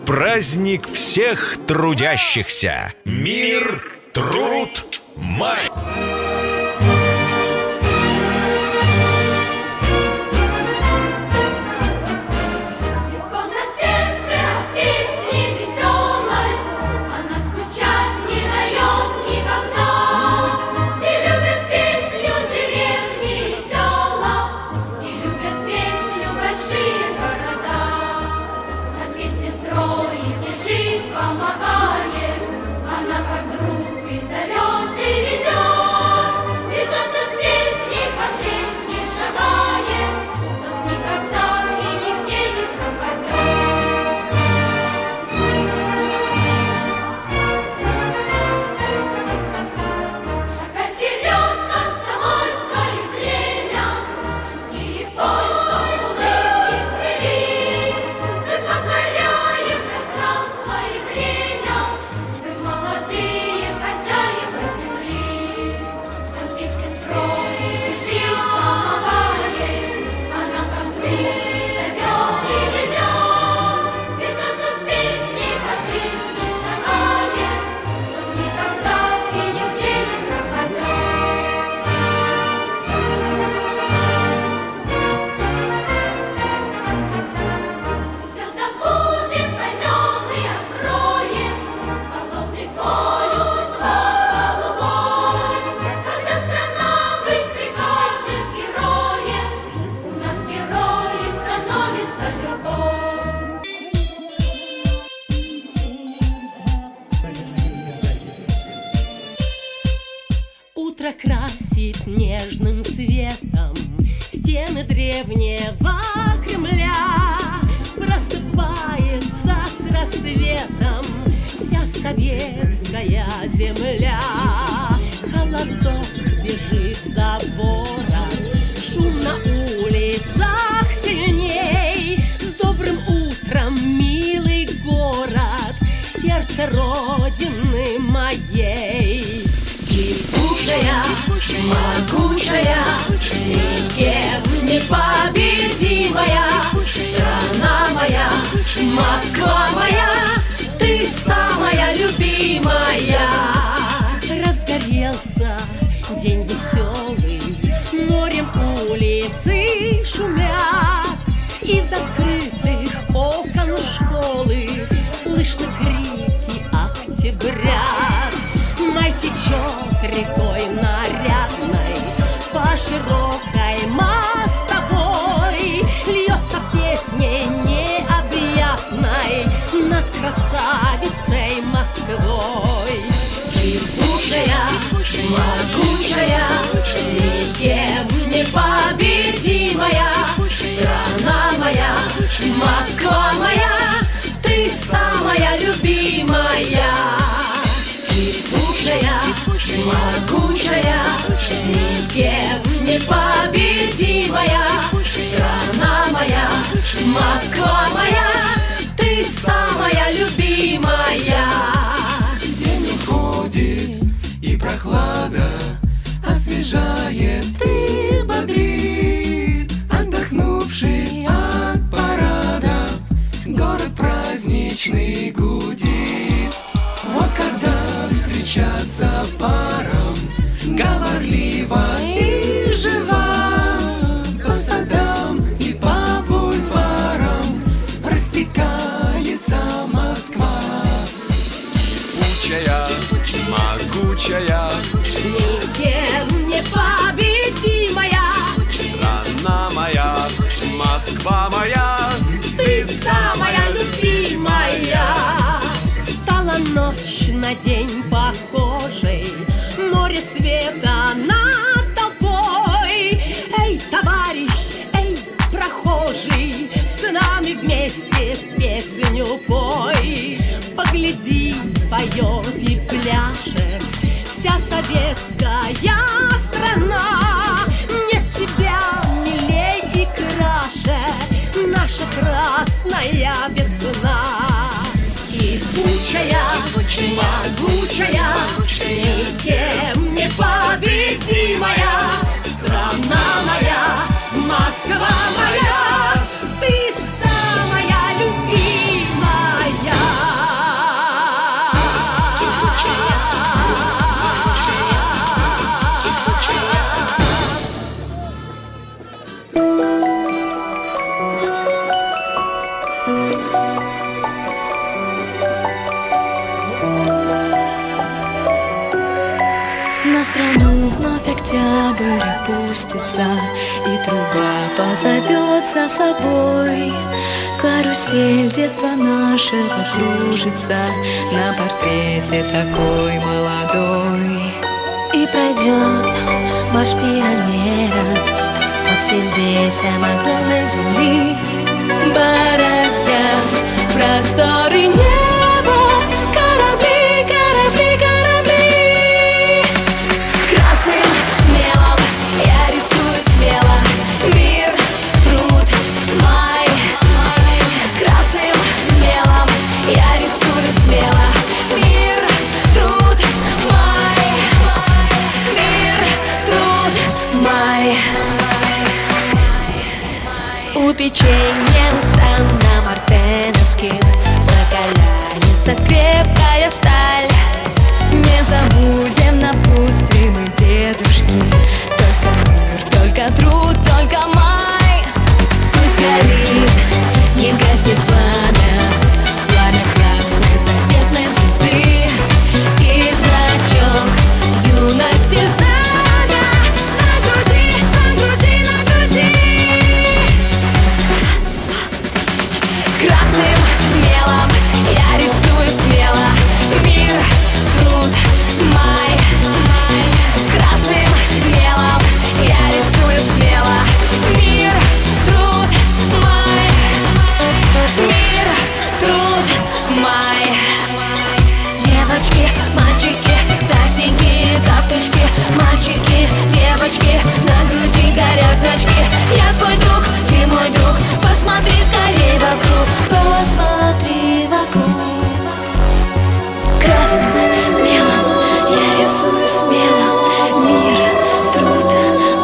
праздник всех трудящихся. Мир, труд, май. Утро красит нежным светом стены древнего Кремля. Просыпается с рассветом вся советская земля. Холодок бежит за ворот, шум на улицах сильней. С добрым утром, милый город, сердце родины моей. Кипучая, могучая, никем не победимая страна моя, Москва моя, ты самая любимая. Разгорелся день веселый, морем улицы шумят. Из открытых окон школы слышно крики октября. Май течет рекой нарядной по широкой мостовой, льется песней необъятной над красавицей Москвой. Кипучая, могучая, никем не победимая страна моя, Москва моя, ты самая любимая. Кипучая, могучая, никем не победимая страна моя, Москва моя, ты самая любимая. День уходит, и прохлада освежает и бодрит. Отдохнувший от парада, город праздничный гудит. Вот когда встречаться парам, говорливо и живо, по садам и по бульварам растекается Москва. Кипучая, могучая, никем не победимая страна моя, Москва моя, ты самая любимая. Стала ночь на день похожей, море света над тобой. Эй, товарищ, эй, прохожий, с нами вместе песню пой. Погляди, поет и пляшет вся советская страна. Нет тебя милей и краше, наша красная весна. Кипучая, могучая, никем не победимая страна моя, Москва моя, ты самая любимая. запустится, и труба позовет за собой. Карусель детства нашего кружится на портрете такой молодой. И пройдет марш пионеров по всем весям огромной земли, бороздят просторы неба корабли, корабли, корабли. Красным мелом я рисую смело мир, труд, май. Красным мелом я рисую смело мир, труд, май. Мир, труд, май. У печей неустанно мартеновских закаляется крепкая сталь. Не забудем напутствие мы, дедушки. Только мир, только труд, только май. Пусть горит, не гаснет пламя, пламя красной заветной звезды. И значок юности знамя на груди, на груди, на груди. Красным мелом я рисую смело мир, труд, май. Красным мелом я рисую смело мир, труд, май. Мир, труд, май. Девочки, мальчики, праздники, галстучки. Мальчики, девочки, на груди горят значки. Я твой друг, ты мой друг, посмотри скорей вокруг. Посмотри вокруг. Красным мелом я рисую смело мир, труд,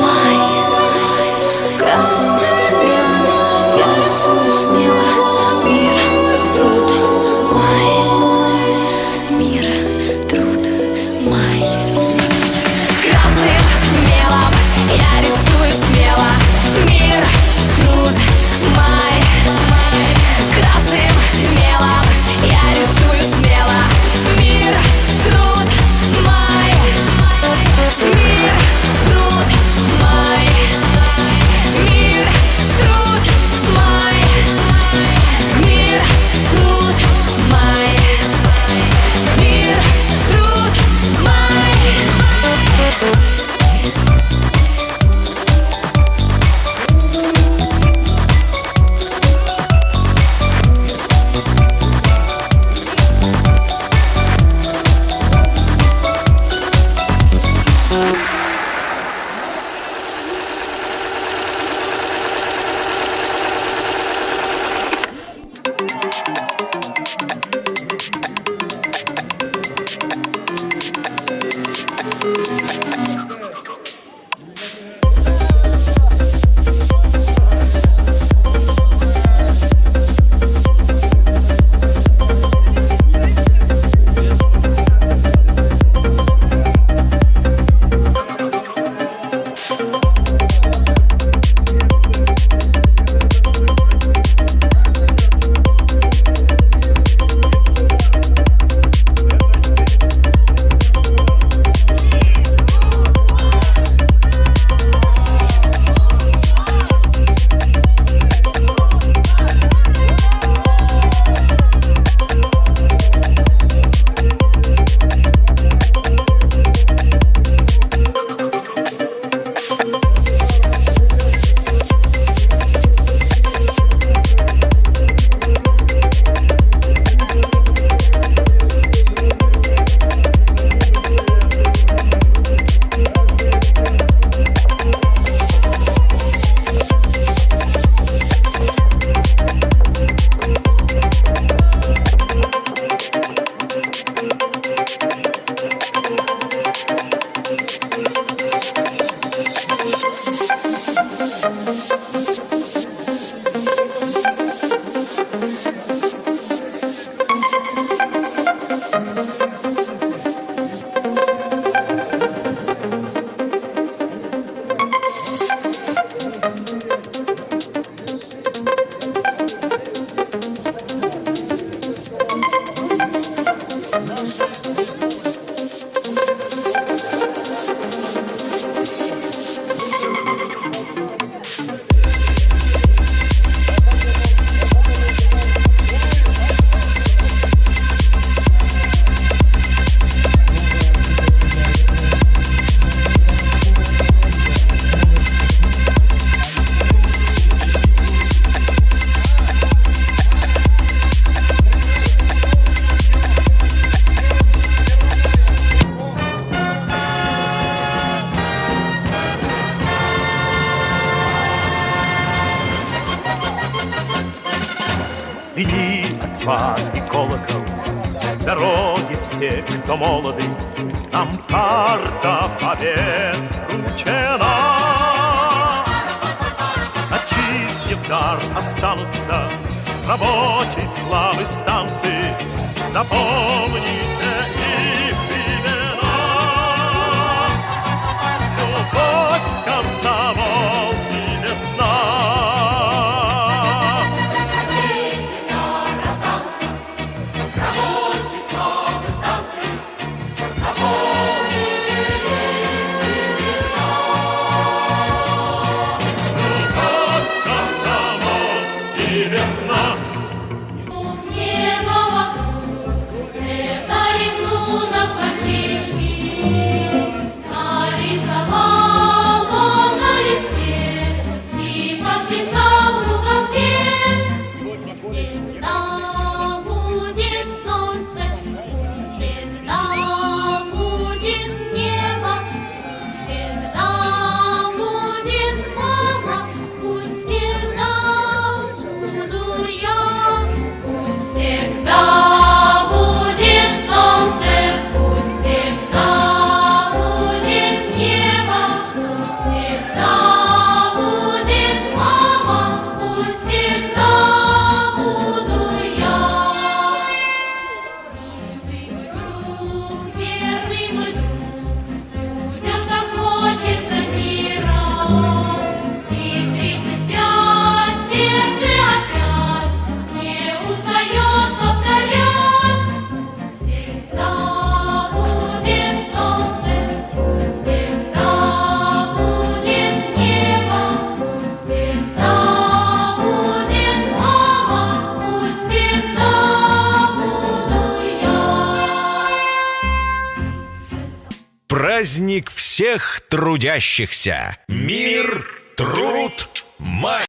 май. Красным мелом я рисую смело мир, труд, май. Мир, труд, май. Красным мелом я рисую смело Звенит от пар и колокол, дороги все, кто молоды, нам карта побед вручена. Очистив дар, останутся рабочей славы станции. Запомните их имена. Любовь, комсомол и весна. Небо вокруг, это рисунок мальчишки. Нарисовал он на листе и подписал в уголке. Всегда будет солнце, всегда будет небо, всегда будет мама, пусть всегда буду я. Пусть всегда будет солнце, пусть всегда будет небо, пусть всегда будет мама, пусть всегда буду я. Милый мой друг, верный мой друг, людям так хочется мира. И в 35 сердце опять не устает повторять. Пусть всегда будет солнце, пусть всегда будет небо, пусть всегда будет мама, пусть всегда буду я. Праздник всех трудящихся. Мир, труд, май.